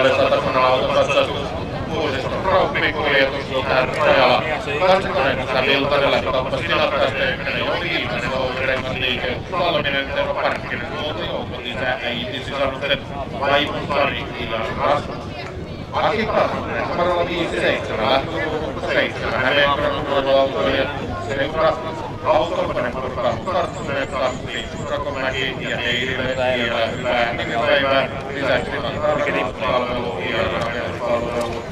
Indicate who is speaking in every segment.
Speaker 1: puolesta Satakunnan autokatsastus Kuusiston Krouppi-kuljetus tähän rajalla. Kansakoneensa Viltarilla kauppasi tilapäisteeminen jo viimeinen Ouvirengas liike. Salminen, Tero Parkkinen, Muotojoukko lisää äiti sisarrusten Vaimon Sari Ilas. Aki Karhunen, numerolla 57, lähtöluku 7, Hämeenkrannan autoilijat, Seura, Autokonen purkaa Karttunen, Kassi, Rakomäki ja Heirile, vielä hyvää nykypäivää, lisäksi tarkoituspalvelu ja rakennuspalvelu.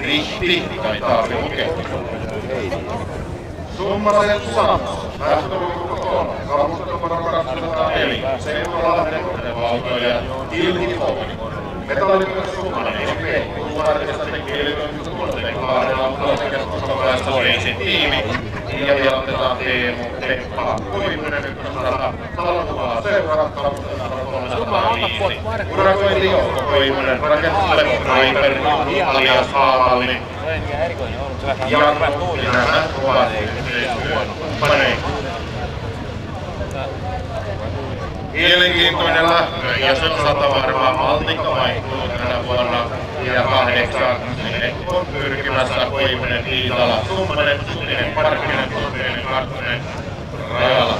Speaker 1: Rihti, taitaa lukea. Summasen Sanna, lähtöluku 3, kalustonumero 204, Seuralahden autoilijat, Ilti Hoini. Metallinen Summanen, EP, Kuumartista kielitoimisto Kuulosen Kaarella autoisen keskusteluvaiheessa poliisin tiimi. Ja vielä otetaan Teemu Pekka Koivunen ykkösrata, Talokuvaa Seura, kalustonumero 305. Urakointi Jouko Koivunen, rakennuslevo Raiper, alias Haavallinen. Ja nämä ovat yhteistyökumppaneita. Mielenkiintoinen lähtö ja sen osalta varmaan Maltikka vaihtuu tänä vuonna ja 8 on pyrkimässä Koivunen, Viitala, Summanen, Suttinen, Parkkinen, Tuntinen, Karttunen, Rajala.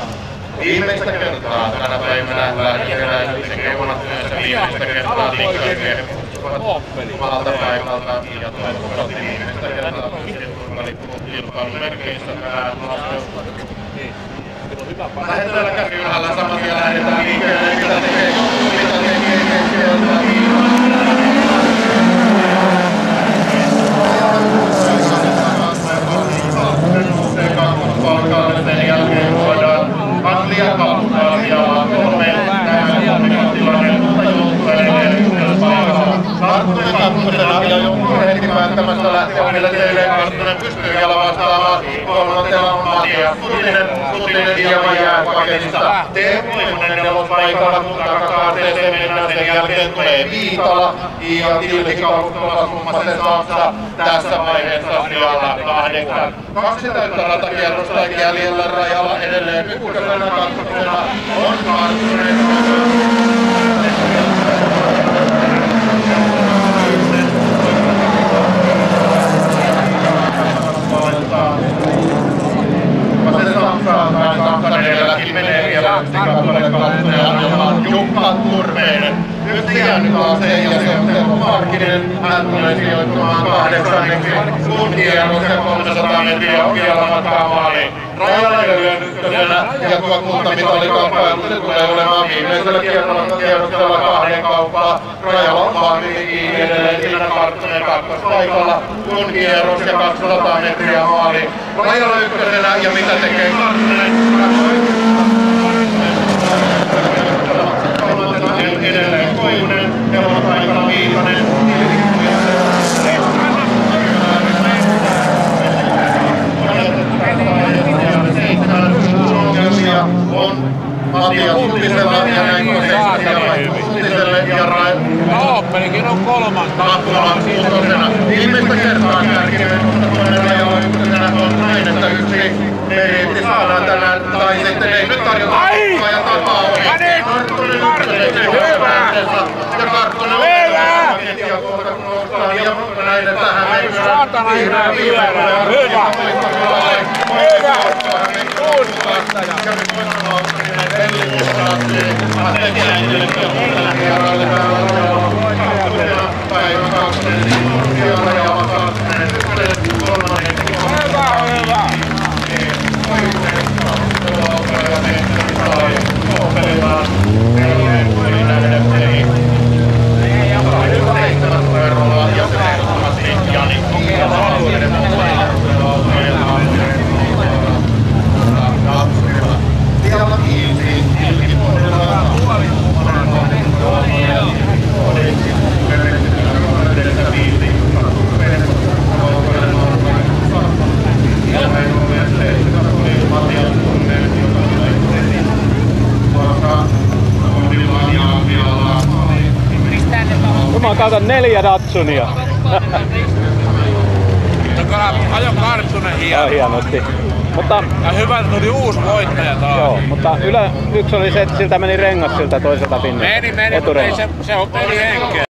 Speaker 1: Viimeistä kertaa tänä päivänä lähdetään keunatyössä viimeistä kertaa liikkeelle omalta paikalta ja toivottavasti viimeistä kertaa kilpailun merkeissä tänään lähdetään käsiylhällä saman tien lähdetään liikkeelle, mitä tekee sieltä sen jälkeen voidaan Anglia kautta ja 3 tilanne, mutta joutuu edelleen ykköspaikalla. Karttunen kakkosena ja joutuu heti päättämässä lähteä omille teille. Karttunen pystyy vielä vastaamaan. Kolmantena on Matias Suttinen hieman jää paketista. Teemu Koivunen nelospaikalla, kun takakaarteeseen mennään. Sen jälkeen tulee Viitala ja Tilti Kaukkola Summasen Saksa tässä vaiheessa sijalla 8. 2 täyttä ratakierrosta jäljellä Rajalla edelleen ykkösenä kakkosena on Karttunen. Saksaneelläkin menee vielä yksi kappale kautta Jukka Turmeinen. Nyt jäänyt taas sen ja se on Teppo Parkkinen. Hän tulee sijoittumaan 8. Kuntierros ja 300 metriä oikealla matkaa maaliin. Rajalla edelleen ykkösenä ja tuo kultamitallikamppailu se tulee olemaan viimeisellä kierroksella 2 kauppaa. Rajalla on vahvimmin edelleen siinä Karttunen kakkospaikalla. Kuntierros ja 200 metriä maaliin. Rajalla ykkösenä ja mitä tekee Karttunen? Edelleen Koivunen, nelospaikalla Viitanen, ongelmia on Matias Suttisella ja näin Suttiselle ja
Speaker 2: Ooppelikin on 3.
Speaker 1: Kakkola kuutosena. Viimeistä kertaa kärkinen, mutta toinen rajalla ykkösenä on näin, että yksi meriitti saadaan tänään, tai sitten ei nyt tarjota ja tapaa ohi. Karttunen ykkönen, hyvä! Ja Karttunen on pakettia tuolta kun noustaan, ja näin, että hän ei vihreä viimeinen.
Speaker 2: Hyvä! Hyvä!
Speaker 1: Ja nyt voidaan Elli-Mustaatti, Atekiäiselle Pöppäinen vieraille täällä rajalla. Päivä 2, ja rajalla 2, 3.
Speaker 2: Hyvä!
Speaker 3: Mä katon 4 Datsunia.
Speaker 2: Ajo Karttunen
Speaker 3: hienosti. Mutta,
Speaker 2: ja hyvä, tuli uusi voittaja taas.
Speaker 3: joo, mutta yksi oli se, että siltä meni rengas siltä toiselta pinnalta.
Speaker 2: Meni, mutta ei se on pelihenkeä.